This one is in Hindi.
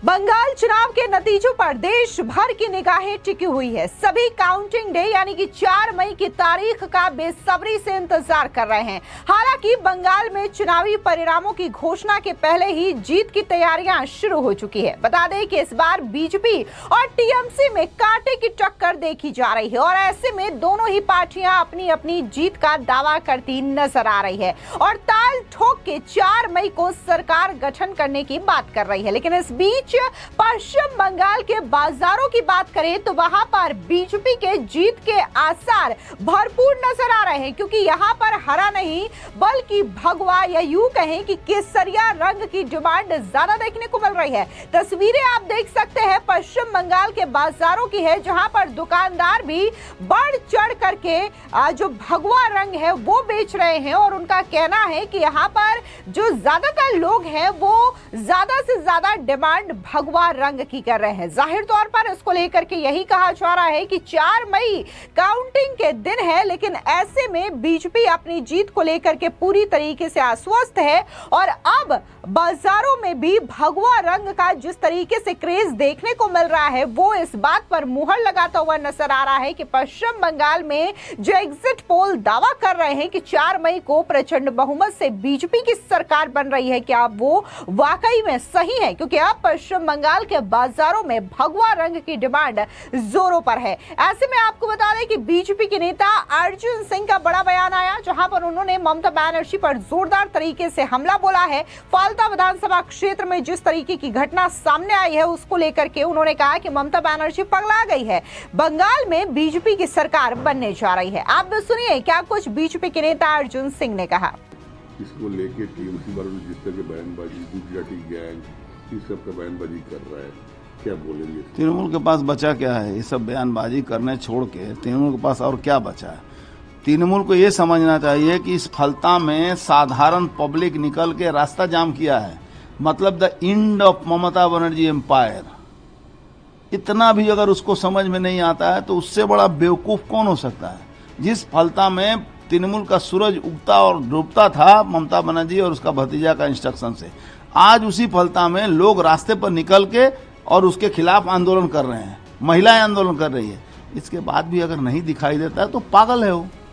बंगाल चुनाव के नतीजों पर देश भर की निगाहें टिकी हुई है। सभी काउंटिंग डे यानी कि 4 मई की तारीख का बेसब्री से इंतजार कर रहे हैं। हालांकि बंगाल में चुनावी परिणामों की घोषणा के पहले ही जीत की तैयारियां शुरू हो चुकी है। बता दें कि इस बार बीजेपी और टीएमसी में कांटे की टक्कर देखी जा रही है और ऐसे में दोनों ही पार्टियां अपनी अपनी जीत का दावा करती नजर आ रही है और ताल ठोक के 4 मई को सरकार गठन करने की बात कर रही है। लेकिन इस बीच पश्चिम बंगाल के बाजारों की बात करें तो वहां पर बीजेपी के जीत के आसार भरपूर नजर आ रहे हैं, क्योंकि यहां पर हरा नहीं बल्कि भगवा या यूं कहें कि केसरिया रंग की डिमांड ज्यादा देखने को मिल रही है। तस्वीरें आप देख सकते हैं पश्चिम बंगाल के बाजारों की है, जहां पर दुकानदार भी बढ़ चढ़ करके जो भगवा रंग है वो बेच रहे हैं और उनका कहना है कि यहाँ पर जो ज्यादातर लोग हैं वो ज्यादा से ज्यादा डिमांड भगवा रंग की कर रहे हैं। जाहिर तौर पर इसको लेकर के यही कहा जा रहा है कि 4 मई काउंटिंग के दिन है, लेकिन ऐसे में बीजेपी अपनी जीत को लेकर के पूरी तरीके से आश्वस्त है और अब बाजारों में भी भगवा रंग का जिस तरीके से क्रेज देखने को मिल रहा है वो इस बात पर मुहर लगाता हुआ नजर आ रहा है कि पश्चिम बंगाल में जो एग्जिट पोल दावा कर रहे हैं कि 4 मई को प्रचंड बहुमत से बीजेपी की सरकार बन रही है, क्या वो वाकई में सही है? क्योंकि अब पश्चिम बंगाल के बाजारों में भगवा रंग की डिमांड जोरों पर है। ऐसे में आपको बता दें कि बीजेपी के नेता अर्जुन सिंह का बड़ा बयान आया, जहां पर उन्होंने ममता बनर्जी पर जोरदार तरीके से हमला बोला है। फाल्ता विधानसभा क्षेत्र में जिस तरीके की घटना सामने आई है उसको लेकर के उन्होंने कहा कि ममता बनर्जी पगला गई है, बंगाल में बीजेपी की सरकार बनने जा रही है। आप भी सुनिए क्या कुछ बीजेपी के नेता अर्जुन सिंह ने कहा। इसको लेके टीएमसी वालों ने जिस तरह की बयानबाजी, गुजराती गैंग इस सब का बयानबाजी कर रहा है, क्या बोलेंगे? तृणमूल के पास बचा क्या है? ये सब बयानबाजी करने छोड़ के तृणमूल के पास और क्या बचा है? तृणमूल को ये समझना चाहिए कि इस फलता में साधारण पब्लिक निकल के रास्ता जाम किया है, मतलब the end of Mamata Banerjee empire. इतना भी अगर उसको समझ में नहीं आता है तो उससे बड़ा बेवकूफ कौन हो सकता है? जिस फलता में तृणमूल का सूरज उगता और डूबता था ममता बनर्जी और उसका भतीजा का इंस्ट्रक्शन से, आज उसी फलता में लोग रास्ते पर निकल के और उसके खिलाफ आंदोलन कर रहे हैं, महिलाएं आंदोलन कर रही है। इसके बाद भी अगर नहीं दिखाई देता है तो पागल है वो।